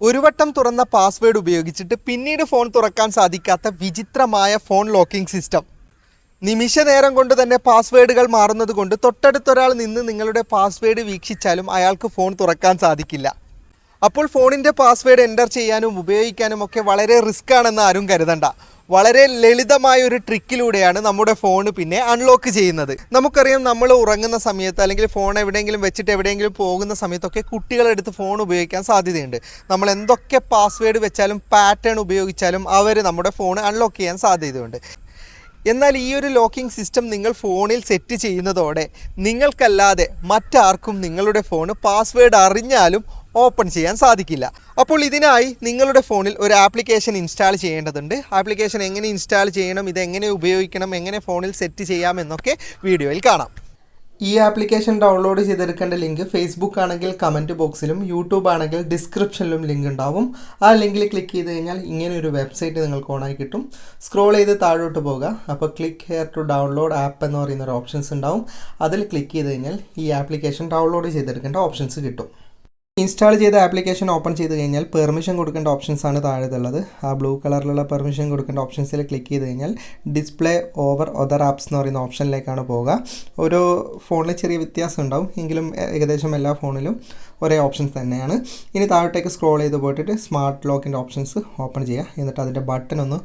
ഒരു വട്ടം തുറന്ന പാസ്വേഡ് ഉപയോഗിച്ചിട്ട് പിന്നീട് ഫോൺ തുറക്കാൻ സാധിക്കാത്ത വിചിത്രമായ ഫോൺ ലോക്കിംഗ് സിസ്റ്റം. നിമിഷ നേരം കൊണ്ട് തന്നെ പാസ്വേഡുകൾ മാറുന്നത് കൊണ്ട് തൊട്ടടുത്തൊരാൾ നിന്ന് നിങ്ങളുടെ പാസ്വേഡ് വീക്ഷിച്ചാലും അയാൾക്ക് ഫോൺ തുറക്കാൻ സാധിക്കില്ല. അപ്പോൾ ഫോണിൻ്റെ പാസ്വേഡ് എൻ്റർ ചെയ്യാനും ഉപയോഗിക്കാനും ഒക്കെ വളരെ റിസ്ക് ആണെന്ന് ആരും കരുതണ്ട. വളരെ ലളിതമായ ഒരു ട്രിക്കിലൂടെയാണ് നമ്മുടെ ഫോൺ പിന്നെ അൺലോക്ക് ചെയ്യുന്നത്. നമുക്കറിയാം, നമ്മൾ ഉറങ്ങുന്ന സമയത്ത് അല്ലെങ്കിൽ ഫോൺ എവിടെയെങ്കിലും വെച്ചിട്ട് എവിടെയെങ്കിലും പോകുന്ന സമയത്തൊക്കെ കുട്ടികളെടുത്ത് ഫോൺ ഉപയോഗിക്കാൻ സാധ്യതയുണ്ട്. നമ്മൾ എന്തൊക്കെ പാസ്വേഡ് വെച്ചാലും പാറ്റേൺ ഉപയോഗിച്ചാലും അവർ നമ്മുടെ ഫോൺ അൺലോക്ക് ചെയ്യാൻ സാധ്യതയുണ്ട്. എന്നാൽ ഈ ഒരു ലോക്കിംഗ് സിസ്റ്റം നിങ്ങൾ ഫോണിൽ സെറ്റ് ചെയ്യുന്നതോടെ നിങ്ങൾക്കല്ലാതെ മറ്റാർക്കും നിങ്ങളുടെ ഫോൺ പാസ്വേഡ് അറിഞ്ഞാലും ഓപ്പൺ ചെയ്യാൻ സാധിക്കില്ല. അപ്പോൾ ഇതിനായി നിങ്ങളുടെ ഫോണിൽ ഒരു ആപ്ലിക്കേഷൻ ഇൻസ്റ്റാൾ ചെയ്യേണ്ടതുണ്ട്. ആപ്ലിക്കേഷൻ എങ്ങനെ ഇൻസ്റ്റാൾ ചെയ്യണം, ഇതെങ്ങനെ ഉപയോഗിക്കണം, എങ്ങനെ ഫോണിൽ സെറ്റ് ചെയ്യാമെന്നൊക്കെ വീഡിയോയിൽ കാണാം. ഈ ആപ്ലിക്കേഷൻ ഡൗൺലോഡ് ചെയ്തെടുക്കേണ്ട ലിങ്ക് ഫേസ്ബുക്ക് ആണെങ്കിൽ കമൻറ്റ് ബോക്സിലും യൂട്യൂബ് ആണെങ്കിൽ ഡിസ്ക്രിപ്ഷനിലും ലിങ്ക് ഉണ്ടാവും. ആ ലിങ്കിൽ ക്ലിക്ക് ചെയ്ത് കഴിഞ്ഞാൽ ഇങ്ങനെ ഒരു വെബ്സൈറ്റ് നിങ്ങൾക്ക് ഓണായി കിട്ടും. സ്ക്രോൾ ചെയ്ത് താഴോട്ട് പോകുക. അപ്പോൾ click here to download app എന്ന് പറയുന്ന ഒരു ഓപ്ഷൻസ് ഉണ്ടാവും. അതിൽ ക്ലിക്ക് ചെയ്ത് കഴിഞ്ഞാൽ ഈ ആപ്ലിക്കേഷൻ ഡൗൺലോഡ് ചെയ്തെടുക്കേണ്ട ഓപ്ഷൻസ് കിട്ടും. ഇൻസ്റ്റാൾ ചെയ്ത ആപ്ലിക്കേഷൻ ഓപ്പൺ ചെയ്ത് കഴിഞ്ഞാൽ പെർമിഷൻ കൊടുക്കേണ്ട ഓപ്ഷൻസ് ആണ് താഴെയുള്ളത്. ആ ബ്ലൂ കളറിലുള്ള പെർമിഷൻ കൊടുക്കേണ്ട ഓപ്ഷൻസിൽ ക്ലിക്ക് ചെയ്ത് കഴിഞ്ഞാൽ ഡിസ്പ്ലേ ഓവർ അതർ ആപ്സ് എന്ന് പറയുന്ന ഓപ്ഷനിലേക്കാണ് പോവുക. ഓരോ ഫോണിൽ ചെറിയ വ്യത്യാസം ഉണ്ടാവും, എങ്കിലും ഏകദേശം എല്ലാ ഫോണിലും ഒരേ ഓപ്ഷൻസ് തന്നെയാണ്. ഇനി താഴോട്ടേക്ക് സ്ക്രോൾ ചെയ്ത് പോയിട്ട് സ്മാർട്ട് ലോക്കിൻ്റെ ഓപ്ഷൻസ് ഓപ്പൺ ചെയ്യുക. എന്നിട്ട് അതിൻ്റെ ബട്ടൺ ഒന്ന്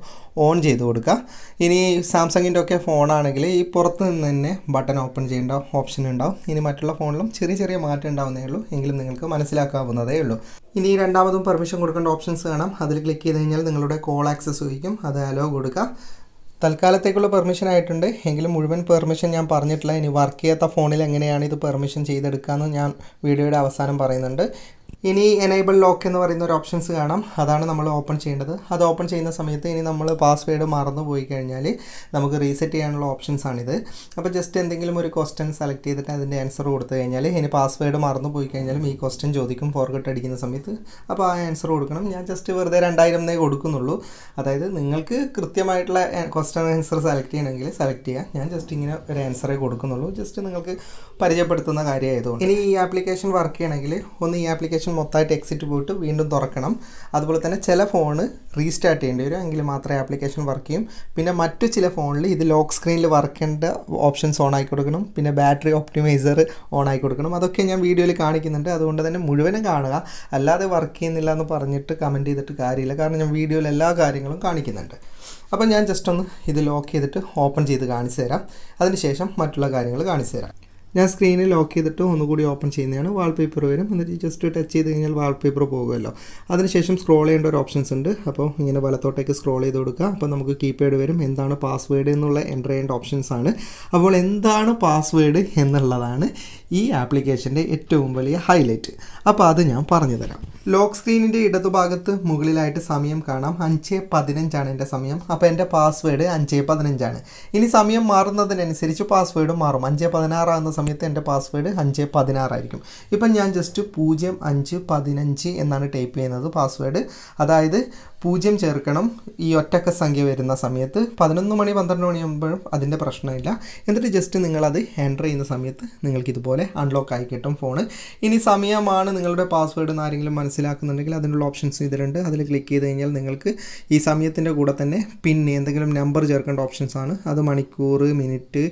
ഓൺ ചെയ്ത് കൊടുക്കുക. ഇനി സാംസങ്ങിൻ്റെ ഒക്കെ ഫോണാണെങ്കിൽ ഈ പുറത്ത് നിന്ന് തന്നെ ബട്ടൺ ഓപ്പൺ ചെയ്യേണ്ട ഓപ്ഷൻ ഉണ്ടാവും. ഇനി മറ്റുള്ള ഫോണിലും ചെറിയ ചെറിയ മാറ്റം ഉണ്ടാവുന്നേ ഉള്ളൂ, എങ്കിലും നിങ്ങൾക്ക് മനസ്സിലാക്കാവുന്നതേ ഉള്ളൂ. ഇനി രണ്ടാമതും പെർമിഷൻ കൊടുക്കേണ്ട ഓപ്ഷൻസ് കാണാം. അതിൽ ക്ലിക്ക് ചെയ്ത് കഴിഞ്ഞാൽ നിങ്ങളുടെ കോൾ ആക്സസ് ചോദിക്കും, അത് അലോ കൊടുക്കുക. തൽക്കാലത്തേക്കുള്ള പെർമിഷൻ ആയിട്ടുണ്ട്, എങ്കിലും മുഴുവൻ പെർമിഷൻ ഞാൻ പറഞ്ഞിട്ടില്ല. ഇനി വർക്ക് ചെയ്യാത്ത ഫോണിൽ എങ്ങനെയാണ് ഇത് പെർമിഷൻ ചെയ്തെടുക്കാമെന്ന് ഞാൻ വീഡിയോയുടെ അവസാനം പറയുന്നുണ്ട്. ഇനി എനേബിൾ ലോക്ക് എന്ന് പറയുന്ന ഒരു ഓപ്ഷൻസ് കാണാം, അതാണ് നമ്മൾ ഓപ്പൺ ചെയ്യേണ്ടത്. അത് ഓപ്പൺ ചെയ്യുന്ന സമയത്ത് ഇനി നമ്മൾ പാസ്വേഡ് മറന്നു പോയി കഴിഞ്ഞാൽ നമുക്ക് റീസെറ്റ് ചെയ്യാനുള്ള ഓപ്ഷൻസ് ആണിത്. അപ്പോൾ ജസ്റ്റ് എന്തെങ്കിലും ഒരു ക്വസ്റ്റ്യൻ സെലക്ട് ചെയ്തിട്ട് അതിൻ്റെ ആൻസർ കൊടുത്തു കഴിഞ്ഞാൽ ഇനി പാസ്വേഡ് മറന്നു പോയി കഴിഞ്ഞാലും ഈ ക്വസ്റ്റ്യൻ ചോദിക്കും ഫോർഗട്ട് അടിക്കുന്ന സമയത്ത്. അപ്പോൾ ആ ആൻസർ കൊടുക്കണം. ഞാൻ ജസ്റ്റ് വെറുതെ 2000 കൊടുക്കുന്നുള്ളൂ. അതായത് നിങ്ങൾക്ക് കൃത്യമായിട്ടുള്ള ക്വസ്റ്റ്യൻ ആൻസർ സെലക്ട് ചെയ്യണമെങ്കിൽ സെലക്ട് ചെയ്യുക. ഞാൻ ജസ്റ്റ് ഇങ്ങനെ ഒരു ആൻസറേ കൊടുക്കുന്നുള്ളൂ, ജസ്റ്റ് നിങ്ങൾക്ക് പരിചയപ്പെടുത്തുന്ന കാര്യമായതുകൊണ്ട്. ഇനി ഈ ആപ്ലിക്കേഷൻ വർക്ക് ചെയ്യണമെങ്കിൽ ഒന്ന് ഈ ആപ്ലിക്കേഷൻ മൊത്തമായിട്ട് എക്സിറ്റ് പോയിട്ട് വീണ്ടും തുറക്കണം. അതുപോലെ തന്നെ ചില ഫോണ് റീസ്റ്റാർട്ട് ചെയ്യേണ്ടി വരും, എങ്കിൽ മാത്രമേ ആപ്ലിക്കേഷൻ വർക്ക് ചെയ്യും. പിന്നെ മറ്റു ചില ഫോണിൽ ഇത് ലോക്ക് സ്ക്രീനിൽ വർക്ക് ചെയ്യേണ്ട ഓപ്ഷൻസ് ഓൺ ആക്കി കൊടുക്കണം. പിന്നെ ബാറ്ററി ഒപ്റ്റിമൈസർ ഓൺ ആക്കി കൊടുക്കണം. അതൊക്കെ ഞാൻ വീഡിയോയിൽ കാണിക്കുന്നുണ്ട്, അതുകൊണ്ട് തന്നെ മുഴുവനും കാണുക. അല്ലാതെ വർക്ക് ചെയ്യുന്നില്ല എന്ന് പറഞ്ഞിട്ട് കമൻറ്റ് ചെയ്തിട്ട് കാര്യമില്ല, കാരണം ഞാൻ വീഡിയോയിൽ എല്ലാ കാര്യങ്ങളും കാണിക്കുന്നുണ്ട്. അപ്പോൾ ഞാൻ ജസ്റ്റ് ഒന്ന് ഇത് ലോക്ക് ചെയ്തിട്ട് ഓപ്പൺ ചെയ്ത് കാണിച്ചു തരാം. അതിനുശേഷം മറ്റുള്ള കാര്യങ്ങൾ കാണിച്ചു തരാം. ഞാൻ സ്ക്രീനിൽ ലോക്ക് ചെയ്തിട്ട് ഒന്നുകൂടി ഓപ്പൺ ചെയ്യുന്നതാണ്. വാൾപേപ്പർ വരും, എന്നിട്ട് ജസ്റ്റ് ടച്ച് ചെയ്ത് കഴിഞ്ഞാൽ വാൾപേപ്പർ പോകുമല്ലോ. അതിനുശേഷം സ്ക്രോൾ ചെയ്യേണ്ട ഒരു ഓപ്ഷൻസ് ഉണ്ട്. അപ്പോൾ ഇങ്ങനെ വലത്തോട്ടേക്ക് സ്ക്രോൾ ചെയ്ത് കൊടുക്കുക. അപ്പോൾ നമുക്ക് കീപാഡ് വരും. എന്താണ് പാസ്വേഡ് എന്നുള്ള എൻ്റർ ചെയ്യേണ്ട ഓപ്ഷൻസ് ആണ്. അപ്പോൾ എന്താണ് പാസ്വേഡ് എന്നുള്ളതാണ് ഈ ആപ്ലിക്കേഷൻ്റെ ഏറ്റവും വലിയ ഹൈലൈറ്റ്. അപ്പോൾ അത് ഞാൻ പറഞ്ഞു തരാം. ലോക്ക് സ്ക്രീനിൻ്റെ ഇടതുഭാഗത്ത് മുകളിലായിട്ട് സമയം കാണാം. 5:15 എൻ്റെ സമയം. അപ്പോൾ എൻ്റെ പാസ്വേഡ് 5:15. ഇനി സമയം മാറുന്നതിനനുസരിച്ച് പാസ്വേഡ് മാറും. 5:16 ആകുന്ന സമയത്ത് എൻ്റെ പാസ്വേഡ് 5:16 ആയിരിക്കും. ഇപ്പം ഞാൻ ജസ്റ്റ് 0515 എന്നാണ് ടൈപ്പ് ചെയ്യുന്നത് പാസ്വേഡ്. അതായത് 0 ചേർക്കണം ഈ ഒറ്റക്ക സംഖ്യ വരുന്ന സമയത്ത്. 11 മണി 12 മണിയാകുമ്പോഴും അതിൻ്റെ പ്രശ്നമില്ല. എന്നിട്ട് ജസ്റ്റ് നിങ്ങളത് എൻ്റർ ചെയ്യുന്ന സമയത്ത് നിങ്ങൾക്ക് ഇതുപോലെ അൺലോക്ക് ആയി കിട്ടും ഫോണ്. ഇനി സമയമാണ് നിങ്ങളുടെ പാസ്വേഡ് എന്ന് ആരെങ്കിലും മനസ്സിലാക്കുന്നുണ്ടെങ്കിൽ അതിനുള്ള ഓപ്ഷൻസ് ഇതിലുണ്ട്. അതിൽ ക്ലിക്ക് ചെയ്ത് കഴിഞ്ഞാൽ നിങ്ങൾക്ക് ഈ സമയത്തിൻ്റെ കൂടെ തന്നെ പിന്നെ എന്തെങ്കിലും നമ്പർ ചേർക്കേണ്ട ഓപ്ഷൻസ് ആണ്. അത് മണിക്കൂർ, മിനിറ്റ്,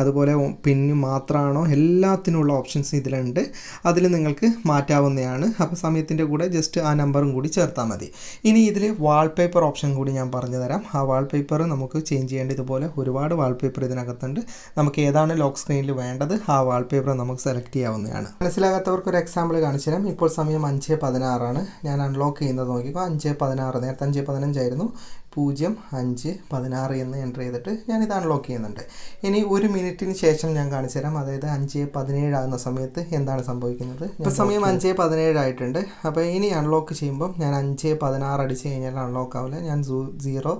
അതുപോലെ പിന്ന് മാത്രമാണോ, എല്ലാത്തിനുള്ള ഓപ്ഷൻസ് ഇതിലുണ്ട്. അതിൽ നിങ്ങൾക്ക് മാറ്റാവുന്നതാണ്. അപ്പോൾ സമയത്തിൻ്റെ കൂടെ ജസ്റ്റ് ആ നമ്പറും കൂടി ചേർത്താൽ മതി. ഇനി ഇതിൽ വാൾപേപ്പർ ഓപ്ഷൻ കൂടി ഞാൻ പറഞ്ഞു തരാം. ആ വാൾപേപ്പർ നമുക്ക് ചേഞ്ച് ചെയ്യേണ്ട ഇതുപോലെ ഒരുപാട് വാൾപേപ്പർ ഇതിനകത്തുണ്ട്. നമുക്ക് ഏതാണ് ലോക്ക് സ്ക്രീനിൽ വേണ്ടത് ആ വാൾപേപ്പർ നമുക്ക് സെലക്ട് ചെയ്യാവുന്നതാണ്. മനസ്സിലാകാത്തവർക്ക് ഒരു എക്സാമ്പിൾ കാണിച്ചു തരാം. ഇപ്പോൾ സമയം 5:16 ആണ്. ഞാൻ അൺലോക്ക് ചെയ്യുന്നത് നോക്കിക്കോ. 5:16, നേരത്തെ 5:15 ആയിരുന്നു. 0516 എന്ന് എൻ്റർ ചെയ്തിട്ട് ഞാനിത് അൺലോക്ക് ചെയ്യുന്നുണ്ട്. ഇനി 1 മിനിറ്റിന് ശേഷം ഞാൻ കാണിച്ചു തരാം. അതായത് 5:17 ആകുന്ന സമയത്ത് എന്താണ് സംഭവിക്കുന്നത്. ഇപ്പോൾ സമയം 5:17 ആയിട്ടുണ്ട്. അപ്പോൾ ഇനി അൺലോക്ക് ചെയ്യുമ്പോൾ ഞാൻ 5:16 അടിച്ച് കഴിഞ്ഞാൽ അൺലോക്ക് ആവില്ല. ഞാൻ 0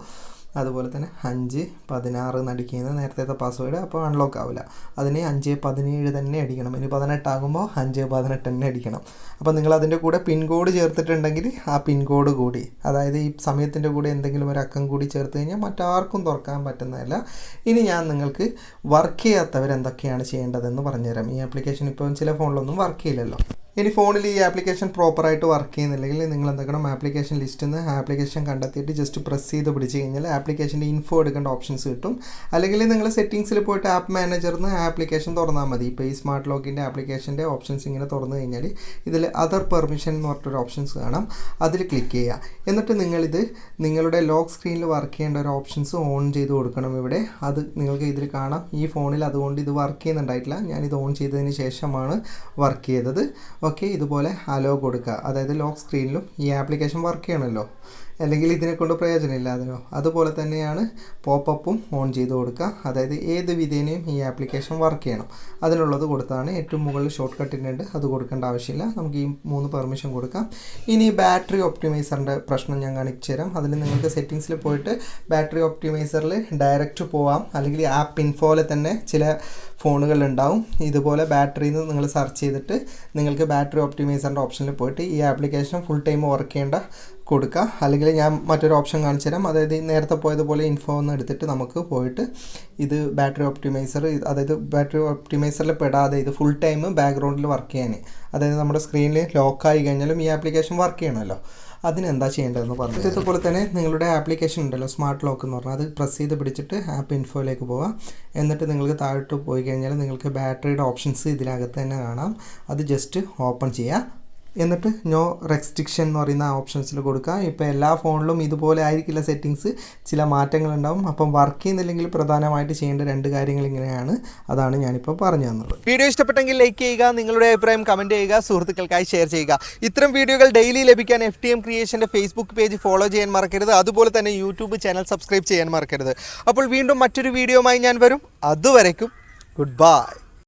അതുപോലെ തന്നെ 5:16 നടിക്കുന്നത് നേരത്തെ പാസ്വേഡ്, അപ്പോൾ അൺലോക്ക് ആവില്ല. അതിന് 5:17 തന്നെ അടിക്കണം. ഇനി 18 ആകുമ്പോൾ 5:18 തന്നെ അടിക്കണം. അപ്പോൾ നിങ്ങൾ അതിൻ്റെ കൂടെ പിൻ കോഡ് ചേർത്തിട്ടുണ്ടെങ്കിൽ ആ പിൻ കോഡ് കൂടി, അതായത് ഈ സമയത്തിൻ്റെ കൂടെ എന്തെങ്കിലും ഒരു അക്കം കൂടി ചേർത്ത് കഴിഞ്ഞാൽ മറ്റാർക്കും തുറക്കാൻ പറ്റുന്നതല്ല. ഇനി ഞാൻ നിങ്ങൾക്ക് വർക്ക് ചെയ്യാത്തവർ എന്തൊക്കെയാണ് ചെയ്യേണ്ടതെന്ന് പറഞ്ഞുതരാം. ഈ ആപ്ലിക്കേഷൻ ഇപ്പോൾ ചില ഫോണിലൊന്നും വർക്ക് ചെയ്യില്ലല്ലോ. ഇനി ഫോണിൽ ഈ ആപ്ലിക്കേഷൻ പ്രോപ്പറായിട്ട് വർക്ക് ചെയ്യുന്നില്ലെങ്കിൽ നിങ്ങൾ എന്തെങ്കിലും ആപ്ലിക്കേഷൻ ലിസ്റ്റിൽ നിന്ന് ആപ്ലിക്കേഷൻ കണ്ടെത്തിയിട്ട് ജസ്റ്റ് പ്രസ് ചെയ്ത് പിടിച്ച് കഴിഞ്ഞാൽ ആപ്ലിക്കേഷൻ്റെ ഇൻഫോ എടുക്കേണ്ട ഓപ്ഷൻസ് കിട്ടും. അല്ലെങ്കിൽ നിങ്ങൾ സെറ്റിങ്സിൽ പോയിട്ട് ആപ്പ് മാനേജറിൽ നിന്ന് ആപ്ലിക്കേഷൻ തുറന്നാൽ മതി. ഇപ്പോൾ ഈ സ്മാർട്ട് ലോക്കിൻ്റെ ആപ്ലിക്കേഷൻ്റെ ഓപ്ഷൻസ് ഇങ്ങനെ തുറന്നു കഴിഞ്ഞാൽ ഇതിൽ അതർ പെർമിഷൻ എന്ന് പറഞ്ഞിട്ടൊരു ഓപ്ഷൻസ് കാണാം. അതിൽ ക്ലിക്ക് ചെയ്യുക. എന്നിട്ട് നിങ്ങളിത് നിങ്ങളുടെ ലോക്ക് സ്ക്രീനിൽ വർക്ക് ചെയ്യേണ്ട ഒരു ഓപ്ഷൻസ് ഓൺ ചെയ്ത് കൊടുക്കണം. ഇവിടെ അത് നിങ്ങൾക്ക് ഇതിൽ കാണാം. ഈ ഫോണിൽ അതുകൊണ്ട് ഇത് വർക്ക് ചെയ്യുന്നുണ്ടായിട്ടില്ല. ഞാനിത് ഓൺ ചെയ്തതിന് ശേഷമാണ് വർക്ക് ചെയ്തത്. ഓക്കെ, ഇതുപോലെ അലോ കൊടുക്കുക. അതായത് ലോക്ക് സ്ക്രീനിലും ഈ ആപ്ലിക്കേഷൻ വർക്ക് ചെയ്യണമല്ലോ, അല്ലെങ്കിൽ ഇതിനെക്കൊണ്ട് പ്രയോജനമില്ലാതെയോ. അതുപോലെ തന്നെയാണ് പോപ്പപ്പും ഓൺ ചെയ്ത് കൊടുക്കുക. അതായത് ഏത് വിധേനയും ഈ ആപ്ലിക്കേഷൻ വർക്ക് ചെയ്യണം. അതിനുള്ളത് കൊടുത്താണ്. ഏറ്റവും മുകളിൽ ഷോർട്ട് കട്ടിനുണ്ട്, അത് കൊടുക്കേണ്ട ആവശ്യമില്ല. നമുക്ക് ഈ 3 പെർമിഷൻ കൊടുക്കാം. ഇനി ബാറ്ററി ഒപ്റ്റിമൈസറിൻ്റെ പ്രശ്നം ഞാൻ കാണിച്ചു തരാം. അതിൽ നിങ്ങൾക്ക് സെറ്റിങ്സിൽ പോയിട്ട് ബാറ്ററി ഒപ്റ്റിമൈസറിൽ ഡയറക്റ്റ് പോവാം. അല്ലെങ്കിൽ ആപ്പ് ഇൻഫോയിൽ തന്നെ ചില ഫോണുകളുണ്ടാവും. ഇതുപോലെ ബാറ്ററിയിൽ നിന്ന് നിങ്ങൾ സെർച്ച് ചെയ്തിട്ട് നിങ്ങൾക്ക് ബാറ്ററി ഒപ്റ്റിമൈസറിൻ്റെ ഓപ്ഷനിൽ പോയിട്ട് ഈ ആപ്ലിക്കേഷൻ ഫുൾ ടൈം വർക്ക് ചെയ്യേണ്ട കൊടുക്കുക. അല്ലെങ്കിൽ ഞാൻ മറ്റൊരു ഓപ്ഷൻ കാണിച്ചു തരാം. അതായത് നേരത്തെ പോയതുപോലെ ഇൻഫോ ഒന്ന് എടുത്തിട്ട് നമുക്ക് പോയിട്ട് ഇത് ബാറ്ററി ഒപ്റ്റിമൈസർ, അതായത് ബാറ്ററി ഒപ്റ്റിമൈസറിൽ പെടാതെ ഇത് ഫുൾ ടൈം ബാക്ക്ഗ്രൗണ്ടിൽ വർക്ക് ചെയ്യാൻ, അതായത് നമ്മുടെ സ്ക്രീനിൽ ലോക്കായി കഴിഞ്ഞാലും ഈ ആപ്ലിക്കേഷൻ വർക്ക് ചെയ്യണമല്ലോ, അതിനെന്താ ചെയ്യേണ്ടതെന്ന് പറഞ്ഞു. ഇതുപോലെ തന്നെ നിങ്ങളുടെ ആപ്ലിക്കേഷൻ ഉണ്ടല്ലോ സ്മാർട്ട് ലോക്ക് എന്ന് പറഞ്ഞാൽ, അത് പ്രസ് ചെയ്ത് പിടിച്ചിട്ട് ആപ്പ് ഇൻഫോയിലേക്ക് പോവാം. എന്നിട്ട് നിങ്ങൾക്ക് താഴോട്ട് പോയി കഴിഞ്ഞാൽ നിങ്ങൾക്ക് ബാറ്ററിയുടെ ഓപ്ഷൻസ് ഇതിനകത്ത് തന്നെ കാണാം. അത് ജസ്റ്റ് ഓപ്പൺ ചെയ്യുക. എന്നിട്ട് നോ റെസ്ട്രിക്ഷൻ എന്ന് പറയുന്ന ഓപ്ഷൻസിൽ കൊടുക്കുക. ഇപ്പോൾ എല്ലാ ഫോണിലും ഇതുപോലെ ആയിരിക്കില്ല സെറ്റിങ്സ്, ചില മാറ്റങ്ങളുണ്ടാവും. അപ്പം വർക്ക് ചെയ്യുന്നില്ലെങ്കിൽ പ്രധാനമായിട്ട് ചെയ്യേണ്ട 2 കാര്യങ്ങൾ ഇങ്ങനെയാണ്. അതാണ് ഞാനിപ്പോൾ പറഞ്ഞു തന്നത്. വീഡിയോ ഇഷ്ടപ്പെട്ടെങ്കിൽ ലൈക്ക് ചെയ്യുക, നിങ്ങളുടെ അഭിപ്രായം കമൻറ്റ് ചെയ്യുക, സുഹൃത്തുക്കൾക്കായി ഷെയർ ചെയ്യുക. ഇത്തരം വീഡിയോകൾ ഡെയിലി ലഭിക്കാൻ FTM ക്രിയേഷൻ്റെ ഫേസ്ബുക്ക് പേജ് ഫോളോ ചെയ്യാൻ മറക്കരുത്. അതുപോലെ തന്നെ യൂട്യൂബ് ചാനൽ സബ്സ്ക്രൈബ് ചെയ്യാൻ മറക്കരുത്. അപ്പോൾ വീണ്ടും മറ്റൊരു വീഡിയോയുമായി ഞാൻ വരും. അതുവരയ്ക്കും ഗുഡ് ബൈ.